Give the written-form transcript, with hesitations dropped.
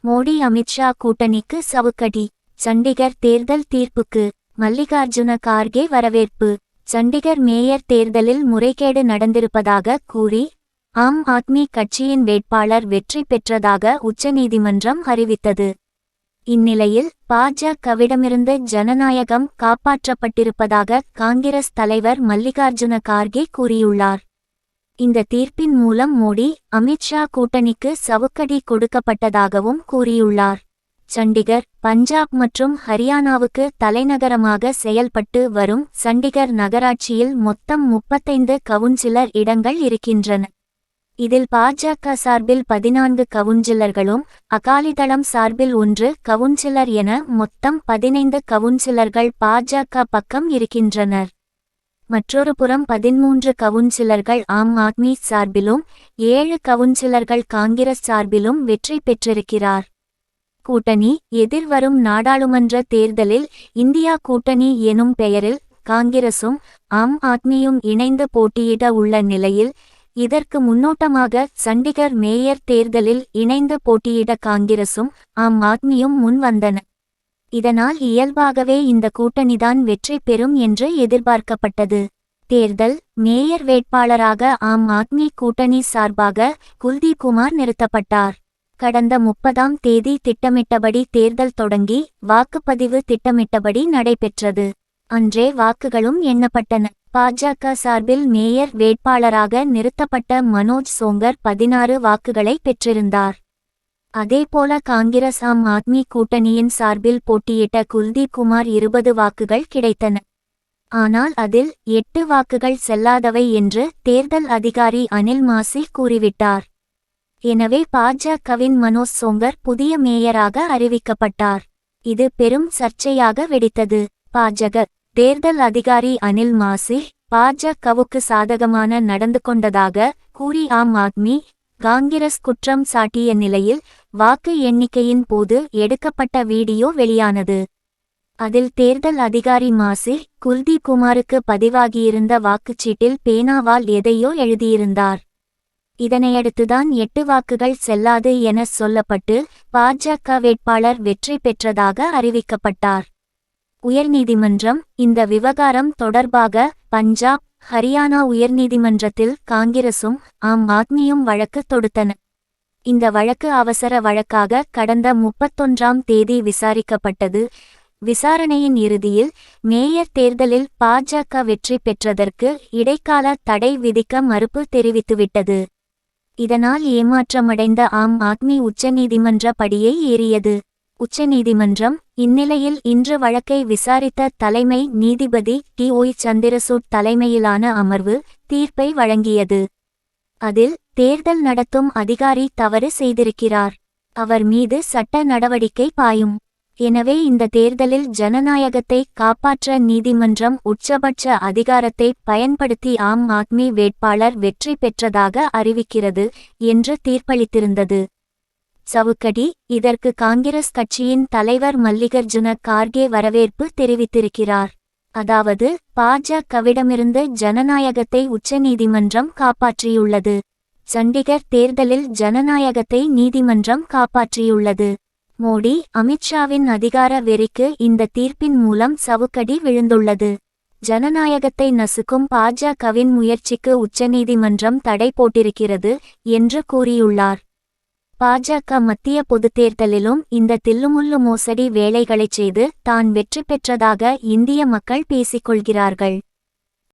மோடி அமித்ஷா கூட்டணிக்கு சவுக்கடி. சண்டிகர் தேர்தல் தீர்ப்புக்கு மல்லிகார்ஜுன கார்கே வரவேற்பு. சண்டிகர் மேயர் தேர்தலில் முறைகேடு நடந்திருப்பதாக கூறி ஆம் ஆத்மி கட்சியின் வேட்பாளர் வெற்றி பெற்றதாக உச்சநீதிமன்றம் அறிவித்தது. இந்நிலையில் பாஜகவிடமிருந்து ஜனநாயகம் காப்பாற்றப்பட்டிருப்பதாக காங்கிரஸ் தலைவர் மல்லிகார்ஜுன கார்கே கூறியுள்ளார். இந்த தீர்ப்பின் மூலம் மோடி அமித்ஷா கூட்டணிக்கு சவுக்கடி கொடுக்கப்பட்டதாகவும் கூறியுள்ளார். சண்டிகர் பஞ்சாப் மற்றும் ஹரியானாவுக்கு தலைநகரமாக செயல்பட்டு வரும் சண்டிகர் நகராட்சியில் மொத்தம் 35 கவுன்சிலர் இடங்கள் இருக்கின்றன. இதில் பாஜக சார்பில் 14 கவுன்சிலர்களும் அகாலிதளம் சார்பில் 1 கவுன்சிலர் என மொத்தம் 15 கவுன்சிலர்கள் பாஜக பக்கம் இருக்கின்றனர். மற்றொரு புறம் 13 கவுன்சிலர்கள் ஆம் ஆத்மி சார்பிலும் 7 கவுன்சிலர்கள் காங்கிரஸ் சார்பிலும் வெற்றி பெற்றிருக்கிறார். கூட்டணி எதிர்வரும் நாடாளுமன்ற தேர்தலில் இந்தியா கூட்டணி எனும் பெயரில் காங்கிரசும் ஆம் ஆத்மியும் இணைந்து போட்டியிட உள்ள நிலையில் இதற்கு முன்னோட்டமாக சண்டிகர் மேயர் தேர்தலில் இணைந்து போட்டியிட காங்கிரசும் ஆம் ஆத்மியும் முன் வந்தன. இதனால் இயல்பாகவே இந்த கூட்டணிதான் வெற்றி பெறும் என்று எதிர்பார்க்கப்பட்டது. தேர்தல் மேயர் வேட்பாளராக ஆம் ஆத்மி கூட்டணி சார்பாக குல்தீப் குமார் நிறுத்தப்பட்டார். கடந்த 30ஆம் தேதி திட்டமிட்டபடி தேர்தல் தொடங்கி வாக்குப்பதிவு திட்டமிட்டபடி நடைபெற்றது. அன்றே வாக்குகளும் எண்ணப்பட்டன. பாஜக சார்பில் மேயர் வேட்பாளராக நிறுத்தப்பட்ட மனோஜ் சோங்கர் 16 வாக்குகளை பெற்றிருந்தார். அதேபோல காங்கிரஸ் ஆம் ஆத்மி கூட்டணியின் சார்பில் போட்டியிட்ட குல்தீப் குமார் 20 வாக்குகள் கிடைத்தன. ஆனால் அதில் 8 வாக்குகள் செல்லாதவை என்று தேர்தல் அதிகாரி அனில் மாசி கூறிவிட்டார். எனவே பாஜகவின் மனோஜ் சோங்கர் புதிய மேயராக அறிவிக்கப்பட்டார். இது பெரும் சர்ச்சையாக வெடித்தது. பாஜக தேர்தல் அதிகாரி அனில் மாசி பாஜகவுக்கு சாதகமான நடந்து கொண்டதாக கூறி ஆம் ஆத்மி காங்கிரஸ் குற்றம் சாட்டிய நிலையில் வாக்கு எண்ணிக்கையின் போது எடுக்கப்பட்ட வீடியோ வெளியானது. அதில் தேர்தல் அதிகாரி மாசி குல்தீப் குமாருக்கு பதிவாகியிருந்த வாக்குச்சீட்டில் பேனாவால் எதையோ எழுதியிருந்தார். இதனையடுத்துதான் 8 வாக்குகள் செல்லாது என சொல்லப்பட்டு பாஜக வேட்பாளர் வெற்றி பெற்றதாக அறிவிக்கப்பட்டார். உயர்நீதிமன்றம் இந்த விவகாரம் தொடர்பாக பஞ்சாப் ஹரியானா உயர்நீதிமன்றத்தில் காங்கிரசும் ஆம் ஆத்மியும் வழக்கு தொடுத்தன. இந்த வழக்கு அவசர வழக்காக கடந்த 31ஆம் தேதி விசாரிக்கப்பட்டது. விசாரணையின் இறுதியில் மேயர் தேர்தலில் பாஜக வெற்றி பெற்றதற்கு இடைக்கால தடை விதிக்க மறுப்பு தெரிவித்துவிட்டது. இதனால் ஏமாற்றமடைந்த ஆம் ஆத்மி உச்சநீதிமன்ற படியை ஏறியது. உச்சநீதிமன்றம் இந்நிலையில் இன்று வழக்கை விசாரித்த தலைமை நீதிபதி டி.ஒய். சந்திரசூட் தலைமையிலான அமர்வு தீர்ப்பை வழங்கியது. அதில் தேர்தல் நடத்தும் அதிகாரி தவறு செய்திருக்கிறார். அவர் மீது சட்ட நடவடிக்கை பாயும். எனவே இந்த தேர்தலில் ஜனநாயகத்தை காப்பாற்ற நீதிமன்றம் உச்சபட்ச அதிகாரத்தை பயன்படுத்தி ஆம் ஆத்மி வேட்பாளர் வெற்றி பெற்றதாக அறிவிக்கிறது என்று தீர்ப்பளித்திருந்தது. சவுக்கடி இதற்கு காங்கிரஸ் கட்சியின் தலைவர் மல்லிகார்ஜுன கார்கே வரவேற்பு தெரிவித்திருக்கிறார். அதாவது பாஜகவிடமிருந்து ஜனநாயகத்தை உச்சநீதிமன்றம் காப்பாற்றியுள்ளது. சண்டிகர் தேர்தலில் ஜனநாயகத்தை நீதிமன்றம் காப்பாற்றியுள்ளது. மோடி அமித்ஷாவின் அதிகார வெறிக்கு இந்த தீர்ப்பின் மூலம் சவுக்கடி விழுந்துள்ளது. ஜனநாயகத்தை நசுக்கும் பாஜகவின் முயற்சிக்கு உச்சநீதிமன்றம் தடை போட்டிருக்கிறது என்று கூறியுள்ளார். பாஜக மத்திய பொதுத் தேர்தலிலும் இந்த தில்லுமுள்ளு மோசடி வேலைகளைச் செய்து தான் வெற்றி பெற்றதாக இந்திய மக்கள் பேசிக்கொள்கிறார்கள்.